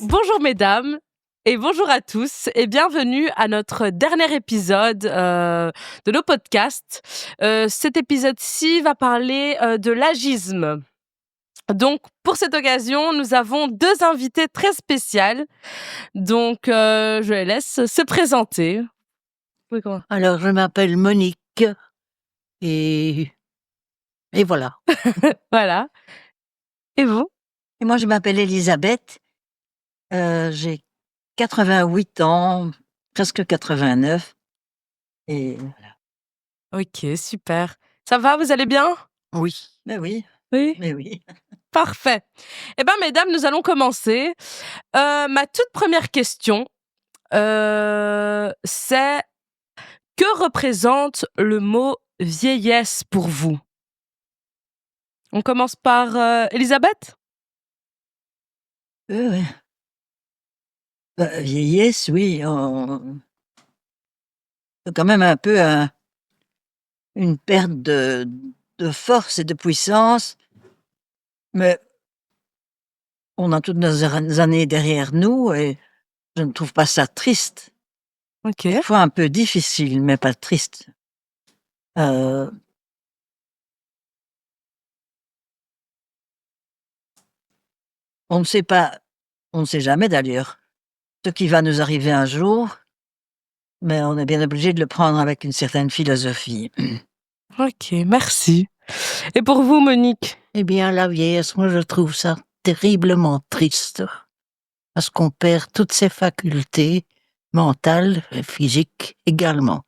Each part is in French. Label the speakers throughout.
Speaker 1: Bonjour mesdames et bonjour à tous et bienvenue à notre dernier épisode de nos podcasts. Cet épisode-ci va parler de l'agisme. Donc pour cette occasion, nous avons deux invités très spéciales. Donc je les laisse se présenter. Oui, comment
Speaker 2: Alors, je m'appelle Monique et voilà.
Speaker 1: Voilà. Et vous?
Speaker 2: Et moi, je m'appelle Elisabeth. J'ai 88 ans, presque 89. Et voilà.
Speaker 1: Ok, super. Ça va, vous allez bien?
Speaker 2: Oui, mais oui,
Speaker 1: Oui.
Speaker 2: mais oui.
Speaker 1: Parfait. Eh bien, mesdames, nous allons commencer. Ma toute première question, c'est: que représente le mot vieillesse pour vous? On commence par Elisabeth?
Speaker 2: Ouais. Vieillesse, oui, c'est quand même un peu une perte de force et de puissance, mais on a toutes nos années derrière nous et je ne trouve pas ça triste.
Speaker 1: Ok.
Speaker 2: Parfois un peu difficile, mais pas triste. Euh, on ne sait pas, on ne sait jamais d'ailleurs ce qui va nous arriver un jour, mais on est bien obligé de le prendre avec une certaine philosophie.
Speaker 1: Ok, merci. Et pour vous, Monique?
Speaker 2: Eh bien, la vieillesse, moi je trouve ça terriblement triste, parce qu'on perd toutes ses facultés mentales et physiques également.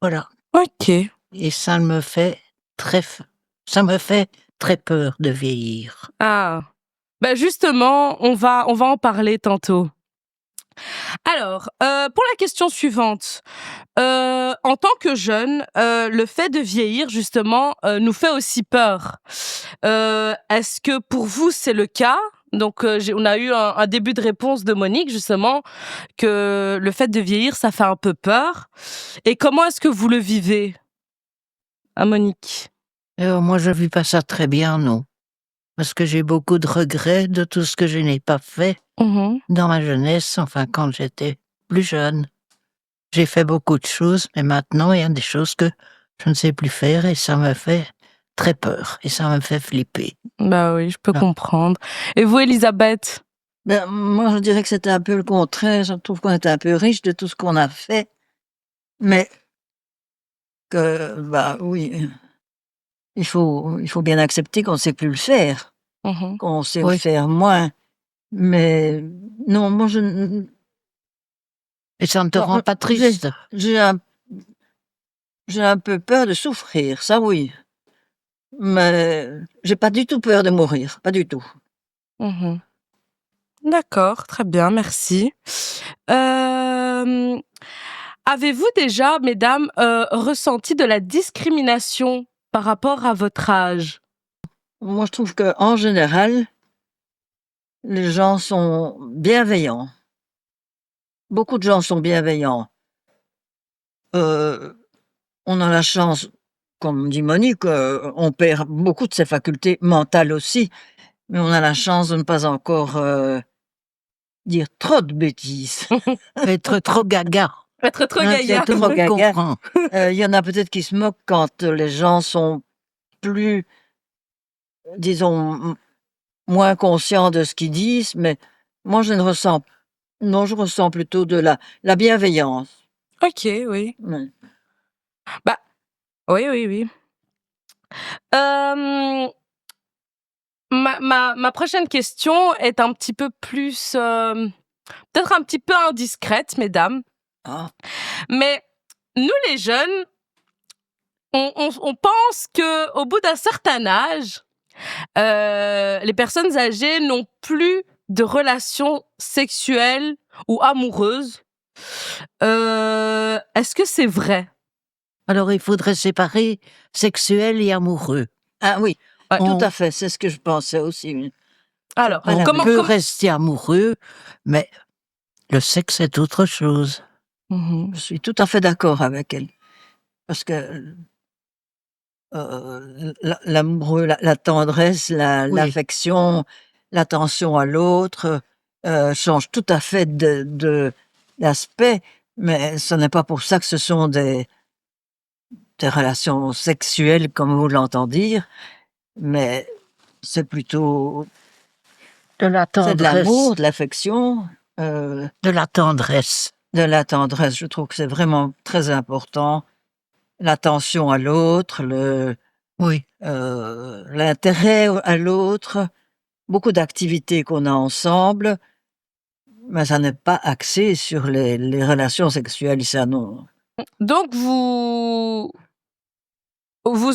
Speaker 2: Voilà.
Speaker 1: Ok.
Speaker 2: Et ça me fait ça me fait très peur de vieillir.
Speaker 1: Ah. Ben justement, on va en parler tantôt. Alors, pour la question suivante, en tant que jeune, le fait de vieillir justement, nous fait aussi peur. Est-ce que pour vous c'est le cas? Donc, on a eu un début de réponse de Monique justement, que le fait de vieillir, ça fait un peu peur. Et comment est-ce que vous le vivez? À Monique?
Speaker 2: Moi, je vis pas ça très bien, non. Parce que j'ai beaucoup de regrets de tout ce que je n'ai pas fait
Speaker 1: Mmh.
Speaker 2: dans ma jeunesse, enfin quand j'étais plus jeune. J'ai fait beaucoup de choses, mais maintenant il y a des choses que je ne sais plus faire et ça me fait très peur et ça me fait flipper.
Speaker 1: Bah oui, je peux
Speaker 2: Ah.
Speaker 1: comprendre. Et vous, Elisabeth?
Speaker 2: Ben, moi, je dirais que c'était un peu le contraire. Je trouve qu'on était un peu riche de tout ce qu'on a fait, mais que, bah oui, il faut bien accepter qu'on ne sait plus le faire,
Speaker 1: Mmh.
Speaker 2: qu'on sait le
Speaker 1: Oui.
Speaker 2: faire moins. Mais non, moi,
Speaker 3: Et ça ne te
Speaker 2: non,
Speaker 3: rend pas
Speaker 2: j'ai
Speaker 3: triste?
Speaker 2: j'ai un j'ai un peu peur de souffrir, ça oui. Mais j'ai pas du tout peur de mourir, pas du tout.
Speaker 1: Mmh. D'accord, très bien, merci. Hem, Avez-vous déjà, mesdames, ressenti de la discrimination par rapport à votre âge?
Speaker 2: Moi, je trouve qu'en général, les gens sont bienveillants. Beaucoup de gens sont bienveillants. Heu, on a la chance, comme dit Monique, on perd beaucoup de ses facultés mentales aussi, mais on a la chance de ne pas encore, dire trop de bêtises.
Speaker 3: Être trop gaga.
Speaker 1: Être trop
Speaker 2: Hein,
Speaker 1: gaillard.
Speaker 2: c'est trop
Speaker 3: Je
Speaker 2: gaga.
Speaker 3: comprends.
Speaker 2: Il y en a peut-être qui se moquent quand, les gens sont plus, disons, moins conscients de ce qu'ils disent, mais moi je ne ressens non, je ressens plutôt de la bienveillance.
Speaker 1: OK, oui.
Speaker 2: Ouais.
Speaker 1: Bah, oui, oui, oui. Hem, ma prochaine question est un petit peu plus, peut-être un petit peu indiscrète, mesdames,
Speaker 2: Ah,
Speaker 1: mais nous les jeunes, on pense qu'au bout d'un certain âge, les personnes âgées n'ont plus de relations sexuelles ou amoureuses. Est-ce que c'est vrai?
Speaker 3: Alors il faudrait séparer sexuel et amoureux.
Speaker 2: ah oui,
Speaker 1: Ouais.
Speaker 2: tout
Speaker 3: On,
Speaker 2: à fait, c'est ce que je pensais aussi, oui.
Speaker 1: Alors,
Speaker 2: Pas
Speaker 3: on
Speaker 2: la même.
Speaker 3: peut rester amoureux, mais le sexe est autre chose.
Speaker 1: Mmh.
Speaker 2: Je suis tout à fait d'accord avec elle parce que, l'amoureux, la tendresse,
Speaker 3: Oui.
Speaker 2: l'affection, l'attention à l'autre, changent tout à fait d'aspect, mais ce n'est pas pour ça que ce sont des relations sexuelles, comme vous l'entendez dire, mais c'est plutôt
Speaker 3: De la
Speaker 2: c'est de l'amour,
Speaker 3: tendresse.
Speaker 2: de l'affection,
Speaker 3: De la tendresse.
Speaker 2: de la tendresse. Je trouve que c'est vraiment très important. L'attention à l'autre,
Speaker 3: Oui.
Speaker 2: l'intérêt à l'autre, beaucoup d'activités qu'on a ensemble, mais ça n'est pas axé sur les relations sexuelles, ça non.
Speaker 1: Donc vous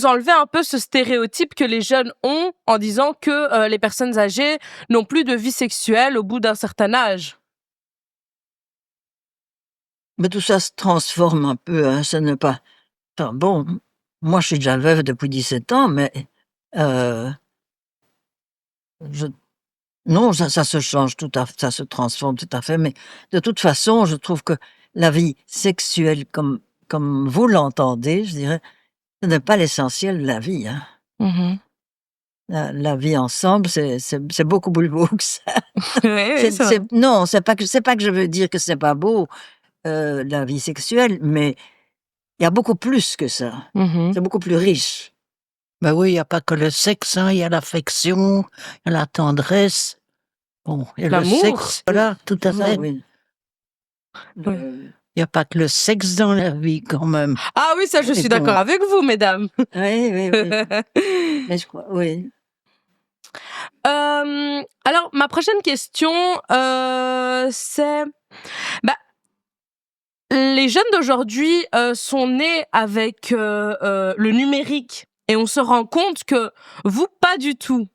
Speaker 1: enlevez un peu ce stéréotype que les jeunes ont en disant que les personnes âgées n'ont plus de vie sexuelle au bout d'un certain âge.
Speaker 2: Mais tout ça se transforme un peu, hein, ce n'est pas... Enfin, bon, moi je suis déjà veuve depuis 17 ans, mais euh, je- non, ça se change tout à fait, ça se transforme tout à fait, mais de toute façon, je trouve que la vie sexuelle, comme vous l'entendez, je dirais, ce n'est pas l'essentiel de la vie, hein.
Speaker 1: Mhm.
Speaker 2: La vie ensemble, c'est beaucoup plus beau que ça.
Speaker 1: Oui, c'est vrai.
Speaker 2: Non, c'est pas que je veux dire que c'est pas beau, la vie sexuelle, mais il y a beaucoup plus que ça.
Speaker 1: Mhm.
Speaker 2: C'est beaucoup plus riche.
Speaker 3: Ben oui, il n'y a pas que le sexe, hein, il y a l'affection, il y a la tendresse. Bon, et le
Speaker 1: L'amour.
Speaker 3: sexe, voilà, tout à
Speaker 2: Ça,
Speaker 3: fait.
Speaker 2: oui.
Speaker 1: Oui.
Speaker 3: Il n'y a pas que le sexe dans la vie, quand même.
Speaker 1: Ah oui, ça je
Speaker 2: Oui,
Speaker 1: suis
Speaker 2: bon.
Speaker 1: d'accord avec vous, mesdames.
Speaker 2: Oui, oui, oui. Mais je crois, oui.
Speaker 1: Alors, ma prochaine question, c'est... Bah, les jeunes d'aujourd'hui sont nés avec le numérique et on se rend compte que vous, pas du tout.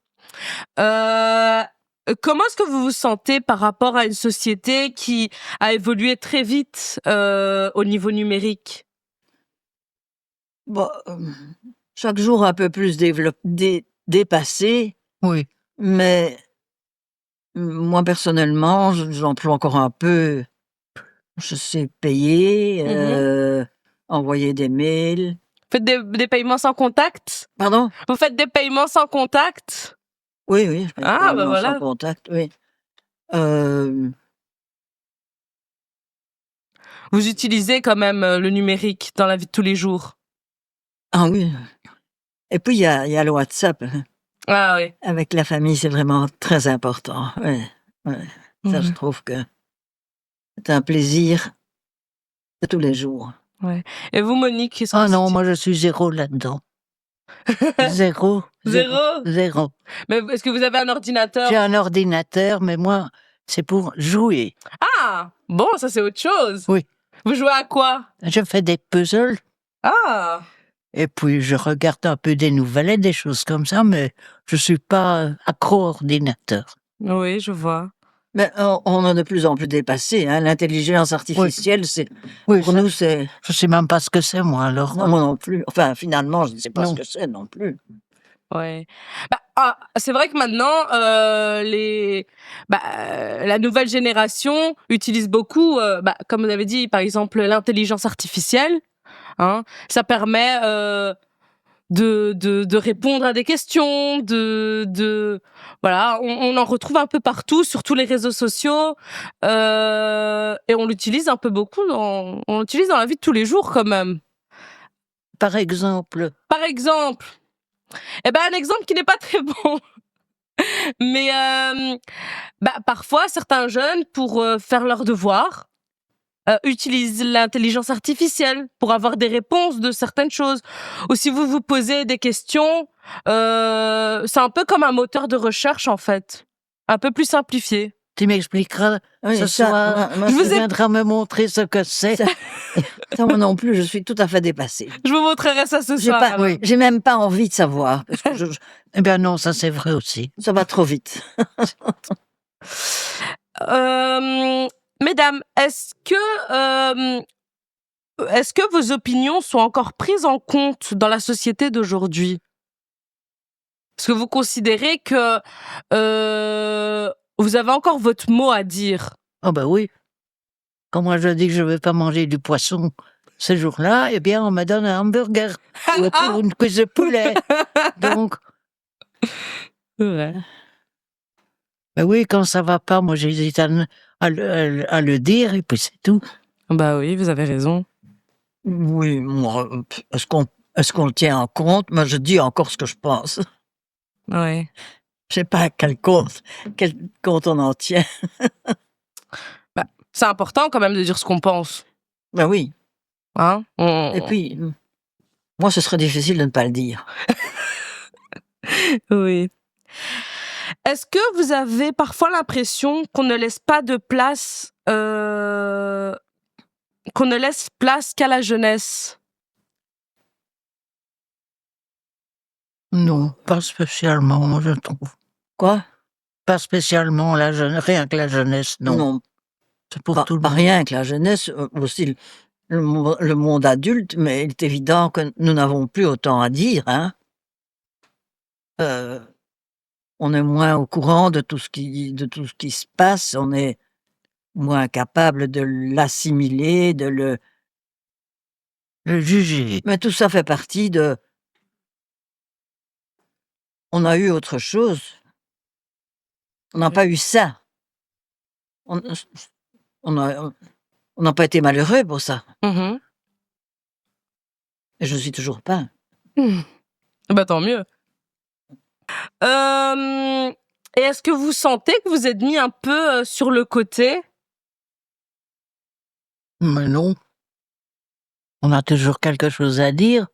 Speaker 1: Comment est-ce que vous vous sentez par rapport à une société qui a évolué très vite au niveau numérique?
Speaker 2: Bon, chaque jour un peu plus dépassé,
Speaker 3: Oui.
Speaker 2: mais moi personnellement, j'emploie encore un peu. Je sais payer, envoyer des mails.
Speaker 1: Faites des paiements sans contact?
Speaker 2: Pardon?
Speaker 1: Vous faites des paiements sans contact?
Speaker 2: Oui, oui, je paye
Speaker 1: Ah, bah
Speaker 2: paiement sans
Speaker 1: voilà.
Speaker 2: contact, oui. Euh,
Speaker 1: Vous utilisez quand même le numérique dans la vie de tous les jours?
Speaker 2: ah oui. Et puis il y a le WhatsApp, hein.
Speaker 1: Ah oui.
Speaker 2: Avec la famille, c'est vraiment très important. Ouais, ouais. Ça, je
Speaker 1: Mhm.
Speaker 2: trouve que c'est un plaisir de tous les jours.
Speaker 1: Ouais. Et vous, Monique, qu'est-ce que
Speaker 3: Ah
Speaker 1: vous
Speaker 3: non,
Speaker 1: utilisez?
Speaker 3: moi je suis zéro là-dedans. Zéro.
Speaker 1: Zéro?
Speaker 3: Zéro.
Speaker 1: Mais est-ce que vous avez un ordinateur?
Speaker 3: J'ai un ordinateur, mais moi, c'est pour jouer.
Speaker 1: Ah! Bon, ça c'est autre chose.
Speaker 3: Oui.
Speaker 1: Vous jouez à quoi?
Speaker 3: Je fais des puzzles,
Speaker 1: Ah!
Speaker 3: et puis je regarde un peu des nouvelles, des choses comme ça, mais je suis pas accro au ordinateur.
Speaker 1: Oui, je vois.
Speaker 2: Mais on a de plus en plus dépassé, hein. L'intelligence artificielle,
Speaker 3: Oui,
Speaker 2: pour
Speaker 3: ça,
Speaker 2: nous, c'est...
Speaker 3: je sais même pas ce que c'est, moi, alors.
Speaker 2: Non, moi non plus. Enfin, finalement, je ne sais pas
Speaker 3: Non.
Speaker 2: ce que c'est non plus.
Speaker 1: Ouais. C'est vrai que maintenant, la nouvelle génération utilise beaucoup, comme vous avez dit, par exemple, l'intelligence artificielle. Hein. Ça permet de répondre à des questions, voilà, on en retrouve un peu partout sur tous les réseaux sociaux et on l'utilise un peu beaucoup, on l'utilise dans la vie de tous les jours quand même.
Speaker 3: Par exemple,
Speaker 1: Par exemple, un exemple qui n'est pas très bon, mais parfois certains jeunes pour faire leurs devoirs utilisent l'intelligence artificielle pour avoir des réponses de certaines choses. Ou si vous vous posez des questions, c'est un peu comme un moteur de recherche en fait, un peu plus simplifié.
Speaker 3: tu m'expliqueras
Speaker 2: Oui,
Speaker 3: ce
Speaker 2: ça,
Speaker 3: soir.
Speaker 2: moi,
Speaker 1: Je vous
Speaker 3: Tu
Speaker 1: ai-
Speaker 3: viendras me montrer ce que c'est.
Speaker 2: Ça- ça, moi non plus, je suis tout à fait dépassée.
Speaker 1: Je vous montrerai ça ce
Speaker 2: J'ai
Speaker 1: soir.
Speaker 2: pas,
Speaker 1: alors.
Speaker 3: Oui.
Speaker 2: j'ai même pas envie de savoir, parce que
Speaker 3: Eh bien non, ça c'est vrai aussi.
Speaker 2: ça va trop vite.
Speaker 1: Mesdames, est-ce que vos opinions sont encore prises en compte dans la société d'aujourd'hui? Est-ce que vous considérez que vous avez encore votre mot à dire?
Speaker 3: Ah ben oui. Quand moi je dis que je ne vais pas manger du poisson ce jour-là, eh bien on me donne un hamburger ou une cuisse de poulet. Donc,
Speaker 1: Ouais.
Speaker 3: Ben oui, quand ça va pas, moi j'hésite à le dire et puis c'est tout.
Speaker 1: Bah oui, vous avez raison.
Speaker 2: Oui, moi, est-ce qu'on le tient en compte? Moi, je dis encore ce que je pense.
Speaker 1: Ouais.
Speaker 2: Je sais pas quel compte on en tient.
Speaker 1: Bah, c'est important quand même de dire ce qu'on pense.
Speaker 2: Ben oui.
Speaker 1: Hein?
Speaker 2: Et puis, moi, ce serait difficile de ne pas le dire.
Speaker 1: Oui. Est-ce que vous avez parfois l'impression qu'on ne laisse pas de place, qu'on ne laisse place qu'à la jeunesse?
Speaker 3: Non, pas spécialement, je trouve.
Speaker 2: Quoi?
Speaker 3: Pas spécialement rien que la jeunesse, non.
Speaker 2: Non,
Speaker 3: C'est pour tout le
Speaker 2: pas
Speaker 3: monde.
Speaker 2: rien que la jeunesse, aussi le monde adulte, mais il est évident que nous n'avons plus autant à dire, hein. On est moins au courant de tout ce qui se passe, on est moins capable de l'assimiler,
Speaker 3: Le juger.
Speaker 2: mais tout ça fait partie de on a eu autre chose, on n'a
Speaker 1: Oui.
Speaker 2: pas eu ça. On on n'a pas été malheureux pour ça
Speaker 1: Mmh.
Speaker 2: et je le suis toujours pas.
Speaker 1: Bah, tant mieux. Et est-ce que vous sentez que vous êtes mis un peu, sur le côté?
Speaker 3: Mais non, on a toujours quelque chose à dire.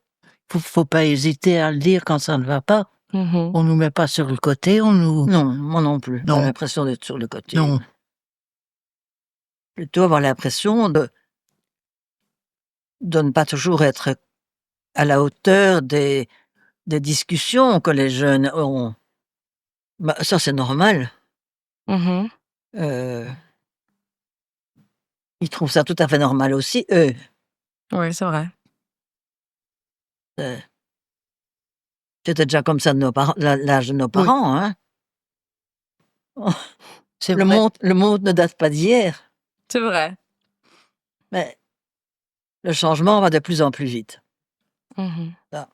Speaker 3: Faut pas hésiter à le dire quand ça ne va pas.
Speaker 1: Mmh.
Speaker 3: On nous met pas sur le côté, on nous...
Speaker 2: Non, moi non plus,
Speaker 3: Non.
Speaker 2: pas l'impression d'être sur le côté.
Speaker 3: Non.
Speaker 2: Plutôt avoir l'impression de ne pas toujours être à la hauteur des discussions que les jeunes ont. Bah, ça, c'est normal.
Speaker 1: Mmh.
Speaker 2: Heu, Ils trouvent ça tout à fait normal aussi, eux.
Speaker 1: Oui, c'est vrai.
Speaker 2: Heu, C'était déjà comme ça de nos parents l'âge de nos
Speaker 3: Oui.
Speaker 2: parents, hein.
Speaker 3: C'est vrai.
Speaker 2: Le monde ne date pas d'hier,
Speaker 1: C'est vrai.
Speaker 2: mais le changement va de plus en plus vite.
Speaker 1: Mmh.
Speaker 2: Ça.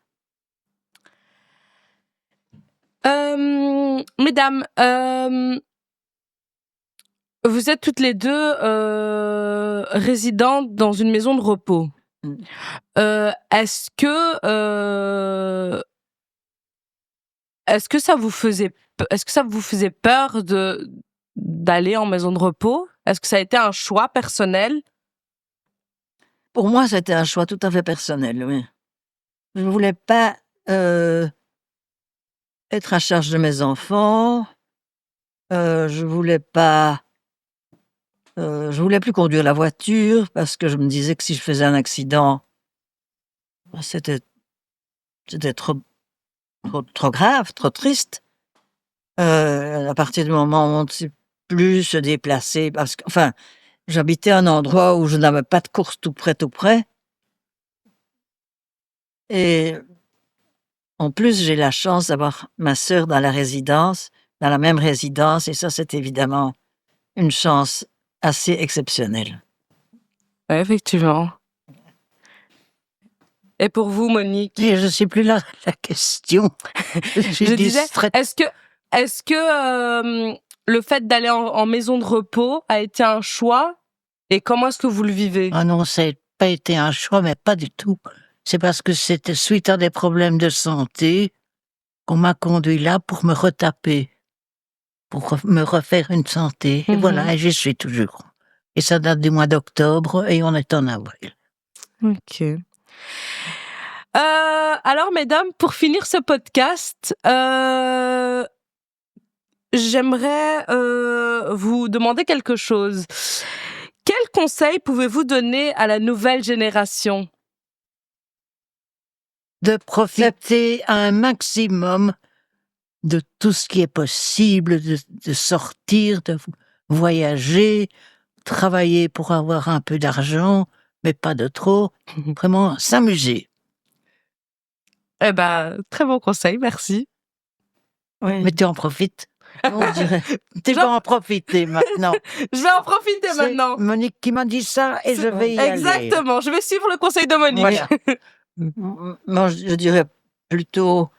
Speaker 1: Mesdames, vous êtes toutes les 2 résidentes dans une maison de repos.
Speaker 2: Mmh.
Speaker 1: Est-ce que ça vous faisait peur d'aller en maison de repos? Est-ce que ça a été un choix personnel?
Speaker 2: Pour moi, c'était un choix tout à fait personnel, oui. Je ne voulais pas, être à charge de mes enfants, je voulais pas, je voulais plus conduire la voiture parce que je me disais que si je faisais un accident, bah, c'était trop grave, trop triste. À partir du moment où on ne sait plus se déplacer parce que enfin, j'habitais un endroit où je n'avais pas de course tout près et en plus, j'ai la chance d'avoir ma sœur dans la même résidence et ça, c'est évidemment une chance assez exceptionnelle.
Speaker 1: Ouais, effectivement. Et pour vous, Monique?
Speaker 3: Et je sais plus la question.
Speaker 1: Je disais, est-ce que le fait d'aller en maison de repos a été un choix? Et comment est-ce que vous le vivez?
Speaker 3: Ah non, ça n'a pas été un choix, mais pas du tout. C'est parce que c'était suite à des problèmes de santé qu'on m'a conduit là pour me retaper, pour me refaire une santé. Et
Speaker 1: Mhm.
Speaker 3: voilà, et j'y suis toujours. Et ça date du mois d'octobre et on est en avril.
Speaker 1: Ok. Alors, mesdames, pour finir ce podcast, j'aimerais vous demander quelque chose. Quel conseil pouvez-vous donner à la nouvelle génération?
Speaker 3: De profiter un maximum de tout ce qui est possible, de sortir, de voyager, travailler pour avoir un peu d'argent, mais pas de trop. Vraiment s'amuser.
Speaker 1: Eh ben, très bon conseil, merci.
Speaker 2: Oui,
Speaker 3: Mais tu en profites.
Speaker 2: on dirait
Speaker 3: Tu vas en profiter maintenant.
Speaker 1: Je vais en profiter
Speaker 3: C'est
Speaker 1: maintenant.
Speaker 3: Monique qui m'a dit ça et je vais y aller.
Speaker 1: Exactement, je vais suivre le conseil de Monique.
Speaker 3: Voilà.
Speaker 2: moi, je dirais plutôt,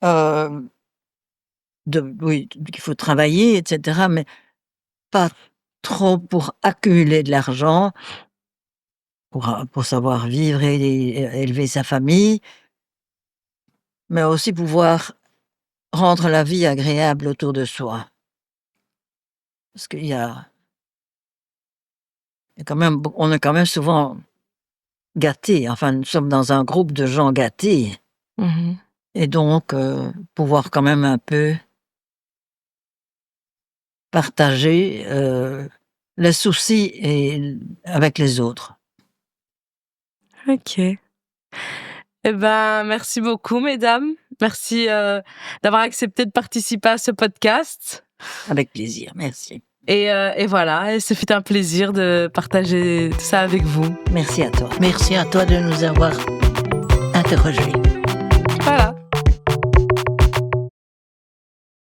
Speaker 2: heu, oui, qu'il faut travailler, etc., mais pas trop pour accumuler de l'argent, pour savoir vivre et élever sa famille, mais aussi pouvoir rendre la vie agréable autour de soi. Parce qu'il y a quand même, on est quand même souvent gâtés. Enfin, nous sommes dans un groupe de gens gâtés.
Speaker 1: Mmh.
Speaker 2: Et donc, pouvoir quand même un peu partager les soucis avec les autres.
Speaker 1: OK. Eh ben, merci beaucoup, mesdames. Merci, d'avoir accepté de participer à ce podcast
Speaker 2: Avec plaisir, merci.
Speaker 1: et voilà, et ce fut un plaisir de partager tout ça avec vous.
Speaker 2: Merci à toi.
Speaker 3: Merci à toi de nous avoir interrogés.